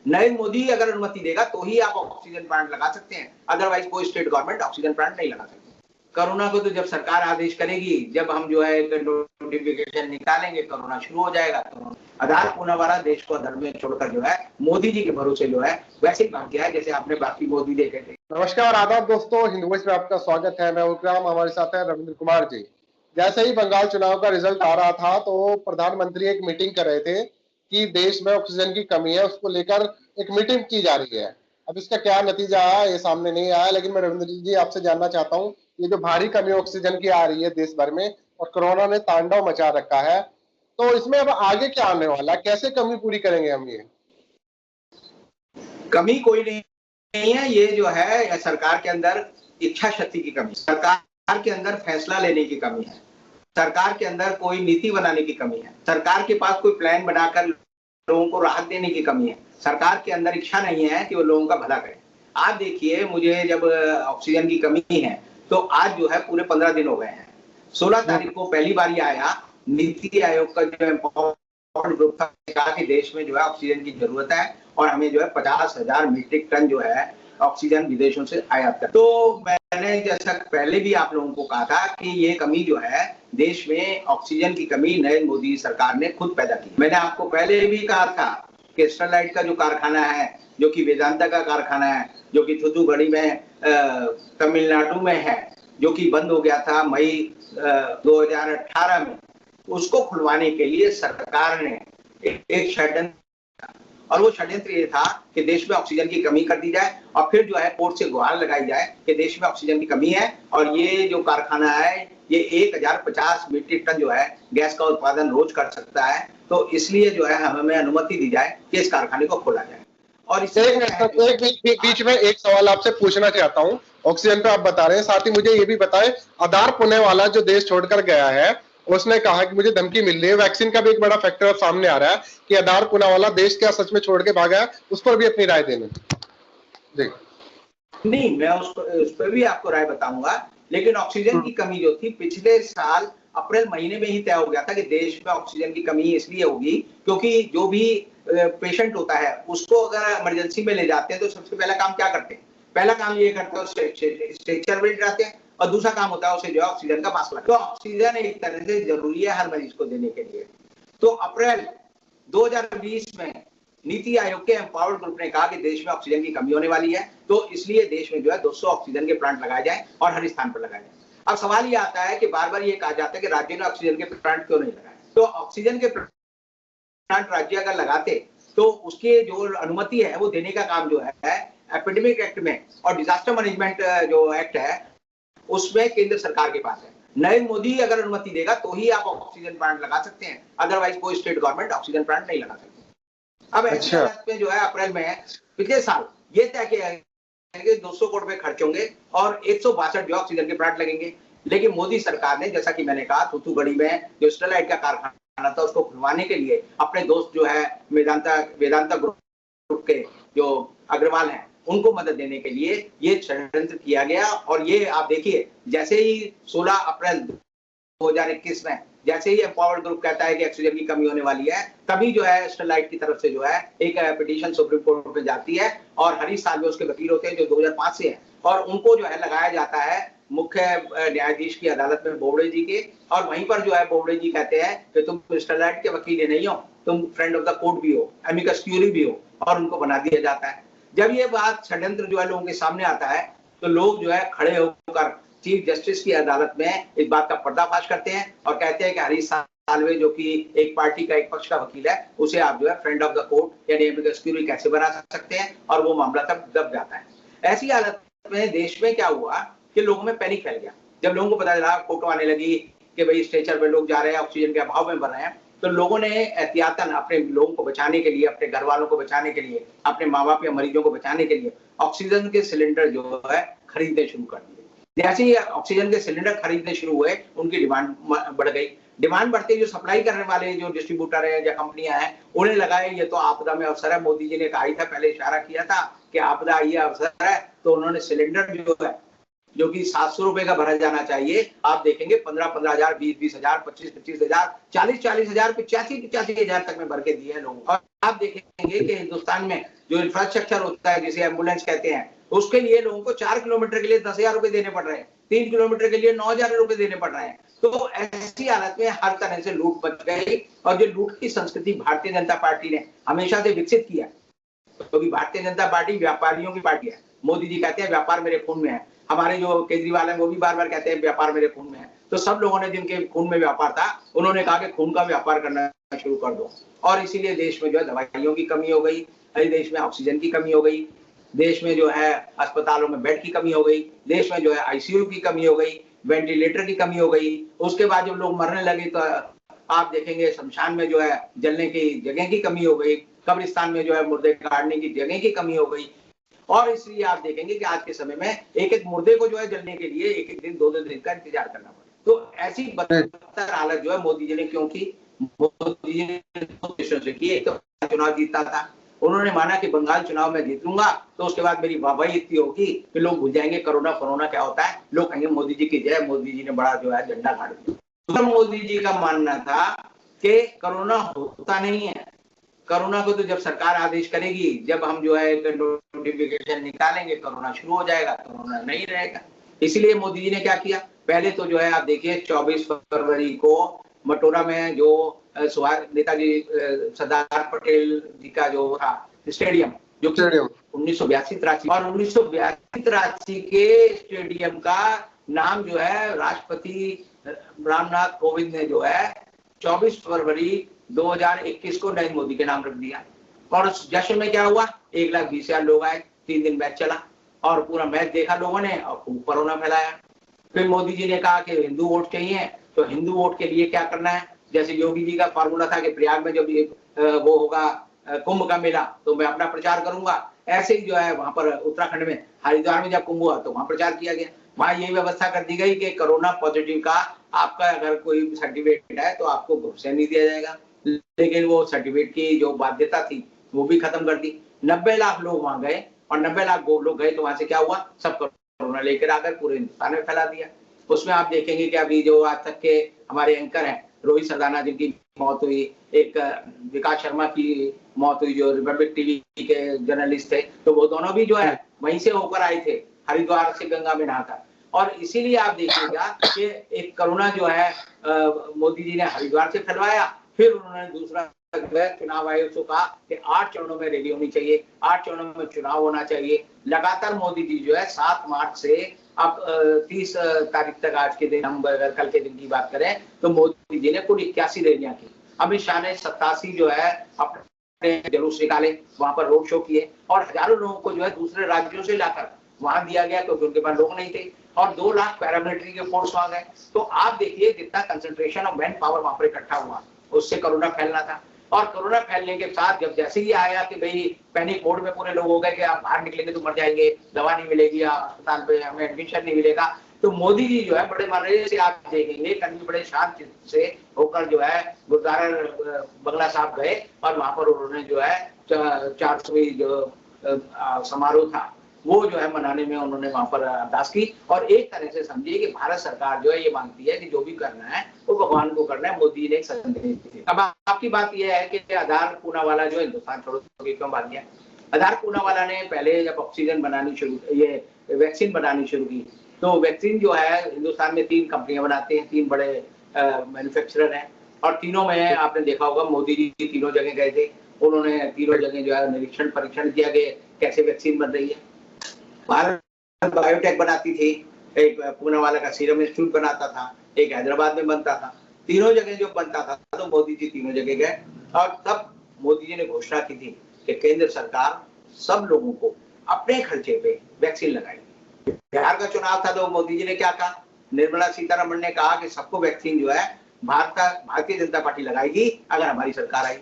नरेंद्र मोदी अगर अनुमति देगा तो ही आप ऑक्सीजन प्लांट लगा सकते हैं, अदरवाइज कोई स्टेट गवर्नमेंट ऑक्सीजन प्लांट नहीं लगा सकती। कोरोना को तो जब सरकार आदेश करेगी, जब हम जो है नोटिफिकेशन निकालेंगे, कोरोना शुरू हो जाएगा। तो आधार पूनावाला देश को अधर में छोड़कर जो है मोदी जी के भरोसे जो है वैसे ही भाग गया है जैसे आपने बाकी मोदी देखे थे। नमस्कार आदाब दोस्तों, हिंदू वॉइस में आपका स्वागत है। मैं विक्रम, हमारे साथ है रविंद्र कुमार जी। जैसे ही बंगाल चुनाव का रिजल्ट आ रहा था तो प्रधानमंत्री एक मीटिंग कर रहे थे कि देश में ऑक्सीजन की कमी है, उसको लेकर एक मीटिंग की जा रही है। अब इसका क्या नतीजा आया ये सामने नहीं आया, लेकिन मैं रविंद्र जी आपसे जानना चाहता हूँ, ये जो भारी कमी ऑक्सीजन की आ रही है देश भर में और कोरोना ने तांडव मचा रखा है, तो इसमें अब आगे क्या आने वाला है? कैसे कमी पूरी करेंगे हम? ये कमी कोई नहीं है, ये जो है सरकार के अंदर इच्छा शक्ति की कमी, सरकार के अंदर फैसला लेने की कमी है, सरकार के अंदर कोई नीति बनाने की कमी है, सरकार के पास कोई प्लान बनाकर लोगों को राहत देने की कमी है, सरकार के अंदर इच्छा नहीं है कि वो लोगों का भला करे। आप देखिए, मुझे जब ऑक्सीजन की कमी है तो आज जो है पूरे 15 दिन हो गए हैं। 16 तारीख को पहली बार आया नीति आयोग का जो एम्पावर्ड ग्रुप था, कहा कि देश में जो है ऑक्सीजन की जरूरत है और हमें जो है 50,000 मीट्रिक टन जो है ऑक्सीजन विदेशों से आयात कर। तो मैंने जैसा पहले भी आप लोगों को कहा था कि ये कमी जो है देश में ऑक्सीजन की कमी नरेंद्र मोदी सरकार ने खुद पैदा की। मैंने आपको पहले भी कहा था कि स्टरलाइट का जो कारखाना है, जो कि वेदांता का कारखाना है, जो कि थूथुकुडी में तमिलनाडु में है, जो कि बंद हो गया था मई 2018 में, उसको खुलवाने के लिए सरकार ने एक षड्यंत्र, और वो षड्यंत्र ये था कि देश में ऑक्सीजन की कमी कर दी जाए और फिर जो है कोर्ट से गुहार लगाई जाए कि देश में ऑक्सीजन की कमी है और ये जो कारखाना है ये 1050 मीट्रिक टन जो है गैस का उत्पादन रोज कर सकता है, तो इसलिए जो है हमें अनुमति दी जाए कि इस कारखाने को खोला जाए। और बीच में एक सवाल आपसे पूछना चाहता हूँ, ऑक्सीजन पे आप बता रहे हैं, साथ ही मुझे ये भी बताएं, आधार पुणेवाला जो देश छोड़कर गया है उसने कहा कि मुझे धमकी मिल रही है। वैक्सीन का भी एक बड़ा फैक्टर सामने आ रहा है कि आधार पुनावाला देश क्या सच में छोड़ के भागा है, उस पर भी अपनी राय देने। नहीं, मैं उस पर भी आपको राय बताऊंगा, लेकिन ऑक्सीजन की कमी जो थी पिछले साल अप्रैल महीने में ही तय हो गया था कि देश में ऑक्सीजन की कमी इसलिए होगी क्योंकि जो भी पेशेंट होता है उसको अगर इमरजेंसी में ले जाते हैं तो सबसे पहला काम क्या करते हैं? पहला काम ये करते हैं स्ट्रेचर में जाते हैं और दूसरा काम होता है उसे जो है ऑक्सीजन का मास्क लगाना। तो ऑक्सीजन एक तरह से जरूरी है हर मरीज को देने के लिए। तो अप्रैल 2020 में नीति आयोग के एम्पावर्ड ग्रुप ने कहा कि देश में ऑक्सीजन की कमी होने वाली है, तो इसलिए देश में जो है 200 ऑक्सीजन के प्लांट लगाए जाए और हर स्थान पर लगाए जाए। अब सवाल ये आता है कि बार बार ये कहा जाता है कि राज्य ने ऑक्सीजन के प्लांट क्यों नहीं लगाए। तो ऑक्सीजन के प्लांट राज्य अगर लगाते तो उसके जो अनुमति है वो देने का काम जो है एपिडेमिक एक्ट में और डिजास्टर मैनेजमेंट जो एक्ट है उसमें केंद्र सरकार के पास है। नरेंद्र मोदी अगर अनुमति देगा तो ही आप ऑक्सीजन प्लांट लगा सकते हैं, अदरवाइज कोई स्टेट गवर्नमेंट ऑक्सीजन प्लांट नहीं लगा सकती। अब ऐसे हालत में जो है अप्रैल में पिछले साल ये तय किया कि 200 करोड़ रुपए खर्च होंगे और 162 जो ऑक्सीजन के प्लांट लगेंगे, लेकिन मोदी सरकार ने, जैसा कि मैंने कहा, थूथुकुडी में जो स्टरलाइट का कारखाना था उसको खुलवाने के लिए अपने दोस्त जो है वेदांता ग्रुप के जो अग्रवाल हैं उनको मदद देने के लिए ये षड्यंत्र किया गया। और ये आप देखिए, जैसे ही 16 अप्रैल 2021 में जैसे ही एम्पावर्ड ग्रुप कहता है कि ऑक्सीजन की कमी होने वाली है, तभी जो है स्टरलाइट की तरफ से जो है एक पिटीशन सुप्रीम कोर्ट में जाती है और हरीश साल्वे उसके वकील होते हैं जो 2005 से हैं, और उनको जो है लगाया जाता है मुख्य न्यायाधीश की अदालत में, बोबड़े जी के। और वहीं पर जो है बोबड़े जी कहते हैं कि तुम स्टरलाइट के वकील नहीं हो, तुम फ्रेंड ऑफ द कोर्ट भी हो, एमिकस क्यूरी भी हो, और उनको बना दिया जाता है। जब ये बात षड्यंत्र जो है लोगों के सामने आता है तो लोग जो है खड़े होकर चीफ जस्टिस की अदालत में इस बात का पर्दाफाश करते हैं और कहते हैं कि हरीश साल्वे जो कि एक पार्टी का एक पक्ष का वकील है उसे आप जो है फ्रेंड ऑफ द कोर्ट यानी एमिकस क्यूरी कैसे बना सकते हैं, और वो मामला तब दब जाता है। ऐसी हालत में देश में क्या हुआ कि लोगों में पैनिक फैल गया। जब लोगों को पता चला, फोटो आने लगी कि भाई स्ट्रेचर पे लोग जा रहे हैं, ऑक्सीजन के अभाव में बन रहे हैं, तो लोगों ने एहतियातन अपने लोगों को बचाने के लिए, अपने घर वालों को बचाने के लिए, अपने माँ बाप या मरीजों को बचाने के लिए ऑक्सीजन के सिलेंडर जो है खरीदने शुरू कर दिए। जैसे ही ऑक्सीजन के सिलेंडर खरीदने शुरू हुए उनकी डिमांड बढ़ गई। डिमांड बढ़ते जो सप्लाई करने वाले जो डिस्ट्रीब्यूटर है या कंपनियां हैं उन्हें लगाए ये तो आपदा में अवसर है। मोदी जी ने कहा था, पहले इशारा किया था कि आपदा ये अवसर है, तो उन्होंने सिलेंडर जो है जो कि 700 रुपए का भरा जाना चाहिए, आप देखेंगे 15-15 हजार, 20-20 हजार, 25-25 हजार, 40-40 हजार, 85-85 हजार तक में भर के दिए हैं लोगों को। और आप देखेंगे कि हिंदुस्तान में जो इंफ्रास्ट्रक्चर होता है, जिसे एम्बुलेंस कहते हैं, उसके लिए लोगों को 4 किलोमीटर के लिए 10,000 रुपए देने पड़ रहे हैं, 3 किलोमीटर के लिए 9,000 रुपए देने पड़ रहे हैं। तो ऐसी हालत में हर तरह से लूट मच गई, और जो लूट की संस्कृति भारतीय जनता पार्टी ने हमेशा से विकसित किया, क्योंकि भारतीय जनता पार्टी व्यापारियों की पार्टी है। मोदी जी कहते हैं व्यापार मेरे खून में है, हमारे जो केजरीवाल हैं वो भी बार बार कहते हैं व्यापार मेरे खून में है। तो सब लोगों ने जिनके खून में व्यापार था, उन्होंने कहा कि खून का व्यापार करना शुरू कर दो, और इसीलिए देश में जो है दवाइयों की कमी हो गई, देश में ऑक्सीजन की कमी हो गई, देश में जो है अस्पतालों में बेड की कमी हो गई, देश में जो है आईसीयू की कमी हो गई, वेंटिलेटर की कमी हो गई। उसके बाद जब लोग मरने लगे तो आप देखेंगे शमशान में जो है जलने की जगह की कमी हो गई, कब्रिस्तान में जो है मुर्दे गाड़ने की जगह की कमी हो गई। और इसलिए आप देखेंगे कि आज के समय में एक एक मुर्दे को जो है जलने के लिए एक एक दिन, 2-2 दिन का इंतजार करना पड़े। तो ऐसी बदतर हालत जो है मोदी जी ने क्यों की? मोदी जी ने दो देशों से की। एक तो चुनाव जीता था, उन्होंने माना कि बंगाल चुनाव में जीतूंगा तो उसके बाद मेरी वाहवाही इतनी होगी कि लोग भूल जाएंगे कोरोना क्या होता है, लोग कहेंगे मोदी जी की जय, मोदी जी ने बड़ा जो है झंडा गाड़ दिया। मोदी जी का मानना था कि कोरोना होता नहीं है, कोरोना को तो जब सरकार आदेश करेगी, जब हम जो है नोटिफिकेशन निकालेंगे, कोरोना शुरू हो जाएगा, कोरोना नहीं रहेगा। इसलिए मोदी जी ने क्या किया, पहले तो जो है आप देखिए 24 फरवरी को मटोरा में जो नेताजी सरदार पटेल जी का जो था स्टेडियम, जो कि 1982 और 1982 के स्टेडियम का नाम जो है राष्ट्रपति रामनाथ कोविंद ने जो है 24 फरवरी 2021 को नरेंद्र मोदी के नाम रख दिया। और उस जश्न में क्या हुआ, 1,20,000 लोग आए, 3 दिन मैच चला और पूरा मैच देखा लोगों ने और खूब कोरोना फैलाया। फिर मोदी जी ने कहा कि हिंदू वोट चाहिए, तो हिंदू वोट के लिए क्या करना है, जैसे योगी जी का फॉर्मूला था कि प्रयाग में जब वो होगा कुंभ का मेला तो मैं अपना प्रचार करूंगा, ऐसे ही जो है वहां पर उत्तराखंड में हरिद्वार में जब कुंभ हुआ तो वहां प्रचार किया गया। वहां यही व्यवस्था कर दी गई कि कोरोना पॉजिटिव का आपका अगर कोई सर्टिफिकेट है तो आपको घुसने नहीं दिया जाएगा, लेकिन वो सर्टिफिकेट की जो बाध्यता थी वो भी खत्म कर दी। 90 लाख लोग वहां गए और 90 लाख लोग गए तो वहां से क्या हुआ, सब कोरोना लेकर आकर पूरे हिंदुस्तान में फैला दिया। उसमें आप देखेंगे कि अभी जो आज तक के हमारे एंकर हैं रोहित सरदाना जिनकी मौत हुई, एक विकास शर्मा की मौत हुई जो रिपब्लिक टीवी के जर्नलिस्ट थे, तो वो दोनों भी जो है वहीं से होकर आए थे, हरिद्वार से गंगा में नहाकर। और इसीलिए आप देखिएगा कि एक कोरोना जो है मोदी जी ने हरिद्वार से फैलवाया, फिर उन्होंने दूसरा चुनाव आयोग से कहा कि 8 चरणों में रैली होनी चाहिए, 8 चरणों में चुनाव होना चाहिए। लगातार मोदी जी जो है 7 मार्च से अब 30 तारीख तक, आज के दिन हम अगर कल के दिन की बात करें तो मोदी जी ने कुल 81 रैलियां की। अमित शाह ने 87 जो है अपने जुलूस निकाले, वहां पर रोड शो किए और हजारों लोगों को जो है दूसरे राज्यों से लाकर वहां दिया गया क्योंकि उनके पास लोग नहीं थे, और 2 लाख पैरामिलिट्री के फोर्स वहां गए। तो आप देखिए कितना कंसंट्रेशन ऑफ मैन पावर वहां पर इकट्ठा हुआ, उससे कोरोना फैलना था। और कोरोना फैलने के साथ जब जैसे ही आया कि भाई पैनिक मोड में पूरे लोग हो गए कि आप बाहर निकलेंगे तो मर जाएंगे, दवा नहीं मिलेगी, अस्पताल पे हमें एडमिशन नहीं मिलेगा, तो मोदी जी जो है बड़े मजे से आप देखेंगे कभी बड़े शांत से होकर जो है गुरुद्वारा बंगला साहब गए और वहां पर उन्होंने जो है 400वीं जो समारोह था वो जो है मनाने में उन्होंने वहां पर अरदास की। और एक तरह से समझिए कि भारत सरकार जो है ये मानती है कि जो भी करना है वो भगवान को करना है। मोदी ने एक संदेश दी। अब आपकी बात यह है कि आधार पूनावाला जो हिंदुस्तान छोड़ो क्यों भाग गया। आधार पूनावाला ने पहले जब ऑक्सीजन बनानी शुरू, ये वैक्सीन बनानी शुरू की, तो वैक्सीन जो है हिंदुस्तान में 3 कंपनियां बनाते हैं, 3 बड़े मैन्युफैक्चरर हैं, और तीनों में आपने देखा होगा मोदी जी तीनों जगह गए थे, उन्होंने तीनों जगह जो है निरीक्षण परीक्षण किया कि कैसे वैक्सीन बन रही है। भारत बायोटेक बनाती थी, एक पूनावाला का सीरम इंस्टीट्यूट बनाता था, एक हैदराबाद में बनता था, तीनों जगह जो बनता था तो मोदी जी तीनों जगह गए। और तब मोदी जी ने घोषणा की थी कि केंद्र सरकार सब लोगों को अपने खर्चे पे वैक्सीन लगाएगी। बिहार का चुनाव था तो मोदी जी ने क्या कहा, निर्मला सीतारमण ने कहा कि सबको वैक्सीन जो है भारतीय जनता पार्टी लगाएगी अगर हमारी सरकार आई,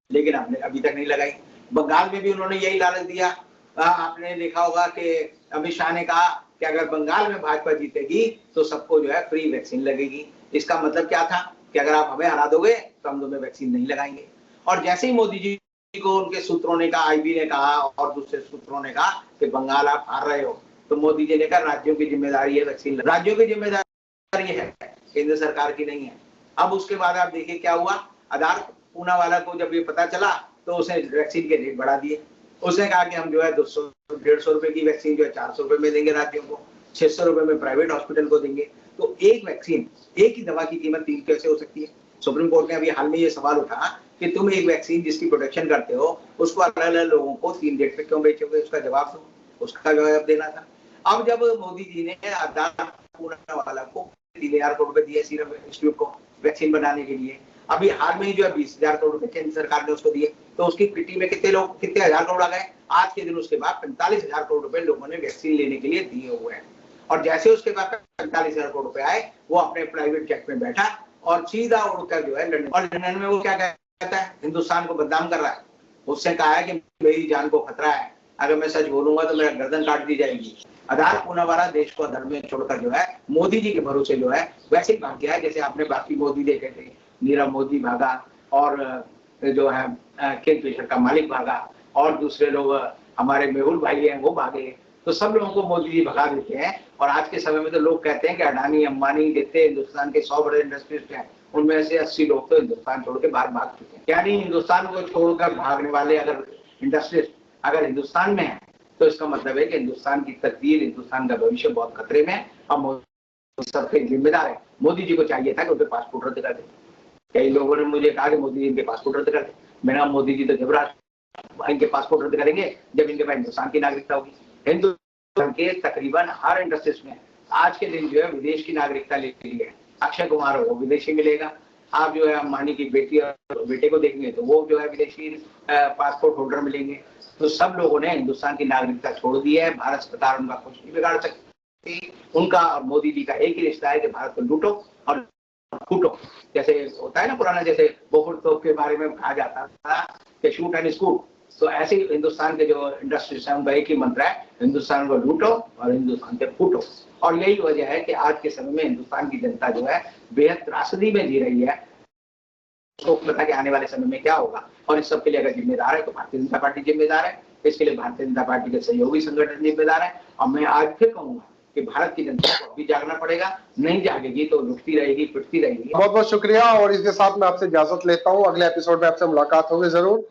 लेकिन हमने अभी तक नहीं लगाई। बंगाल में भी उन्होंने यही लालच दिया। आपने देखा होगा कि अमित शाह ने कहा कि अगर बंगाल में भाजपा जीतेगी तो सबको जो है फ्री वैक्सीन लगेगी। इसका मतलब क्या था कि अगर आप हमें हरा दोगे तो हम तुम्हें वैक्सीन नहीं लगाएंगे। और जैसे ही मोदी जी को उनके सूत्रों ने कहा, आईबी ने कहा और दूसरे सूत्रों ने कहा कि बंगाल आप हार रहे हो, तो मोदी जी ने कहा राज्यों की जिम्मेदारी है वैक्सीन, राज्यों की जिम्मेदारी है, केंद्र सरकार की नहीं है। अब उसके बाद आप देखिए क्या हुआ, आधार पूनावाला को जब ये पता चला तो उसने वैक्सीन के रेट बढ़ा दिए। उसने कहा कि हम जो है 200-150 रुपए की वैक्सीन जो है 400 रुपए में देंगे राज्यों को, 600 रुपए में प्राइवेट हॉस्पिटल को देंगे। तो एक वैक्सीन, एक ही दवा की कीमत 3 कैसे हो सकती है? सुप्रीम कोर्ट ने अभी हाल में ये सवाल उठा कि तुम एक वैक्सीन जिसकी प्रोटेक्शन करते हो उसको अलग अलग लोगों को 3 रेट पे क्यों बेचोगे? उसका जवाब दो, उसका जवाब देना था। अब जब मोदी जी ने आधार पूनावाला को 3,000 करोड़ रुपए दिए सीरम इंस्टीट्यूट को वैक्सीन बनाने के लिए, अभी हाल में ही जो है 20,000 करोड़ रुपए केंद्र सरकार ने उसको दिए, तो उसकी किटी में कितने हजार करोड़ आ गए? आज के दिन उसके बाद 45,000 करोड़ रुपए लोगों ने वैक्सीन लेने के लिए दिए हुए हैं। और जैसे उसके बाद 45,000 करोड़ रुपए आए, वो अपने प्राइवेट जेट में बैठा और सीधा उड़कर जो है लंदन, और लंदन में वो क्या कहता है? हिंदुस्तान को बदनाम कर रहा है। उससे कहा है कि मेरी जान को खतरा है, अगर मैं सच बोलूंगा तो मेरा गर्दन काट दी जाएगी। आधार पूनावाला देश को अधर में छोड़कर जो है मोदी जी के भरोसे जो है वैसे भाग गया है, जैसे आपने बाकी मोदी देखे थे, नीरव मोदी भागा और जो है किंगफिशर का मालिक भागा और दूसरे लोग हमारे मेहुल भाई हैं वो भागे। तो सब लोगों को मोदी जी भगा देते हैं। और आज के समय में तो लोग कहते हैं कि अडानी अंबानी जितने हिंदुस्तान के 100 बड़े इंडस्ट्रिस्ट हैं उनमें से 80 लोग तो हिंदुस्तान छोड़ के बाहर भाग चुके हैं। यानी हिंदुस्तान को छोड़कर भागने वाले अगर इंडस्ट्रिस्ट अगर हिंदुस्तान में है तो इसका मतलब है कि हिंदुस्तान की तकदीर, हिंदुस्तान का भविष्य बहुत खतरे में है। और मोदी सबके जिम्मेदार है। मोदी जी को चाहिए था कि उनके पासपोर्ट रद्द कर दे। कई लोगों ने मुझे कहा कि मोदी जी इनके पासपोर्ट रद्द कर दे। मैंने मोदी जी तो घबरा इनके पासपोर्ट रद्द करेंगे जब इनके पास हिंदुस्तान की नागरिकता होगी। हिंदुस्तान के तकरीबन हर इंडस्ट्रीज में आज के दिन जो है विदेश की नागरिकता ले ली है। अक्षय कुमार हो वो विदेशी मिलेगा, आप जो है अंबानी की बेटी और बेटे को देखेंगे तो वो जो है विदेशी पासपोर्ट होल्डर मिलेंगे। तो सब लोगों ने हिंदुस्तान की नागरिकता छोड़ दी है। भारत सरकार उनका कुछ नहीं बिगाड़ सकती। उनका और मोदी जी का एक ही रिश्ता है कि भारत को लूटो और कूटो। जैसे होता है ना पुराना, जैसे बोफोर्स तोप के बारे में कहा जाता था कि शूट एंड स्कूट, तो ऐसे ही हिंदुस्तान के जो इंडस्ट्रीज है उनका एक ही मंत्र है, हिंदुस्तान को लूटो और हिंदुस्तान से फूटो। और यही वजह है कि आज के समय में हिंदुस्तान की जनता जो है बेहद त्रासदी में जी रही है। तो पता कि आने वाले समय में क्या होगा। और इस सब के लिए अगर जिम्मेदार है तो भारतीय जनता पार्टी जिम्मेदार है। इसके लिए भारतीय जनता पार्टी के सहयोगी संगठन जिम्मेदार है। और मैं आज फिर कहूंगा कि भारत की जनता को अभी जागना पड़ेगा, नहीं जागेगी तो लुटती रहेगी, पिटती रहेगी। बहुत बहुत शुक्रिया। और इसके साथ मैं आपसे इजाजत लेता हूँ। अगले एपिसोड में आपसे मुलाकात होगी जरूर।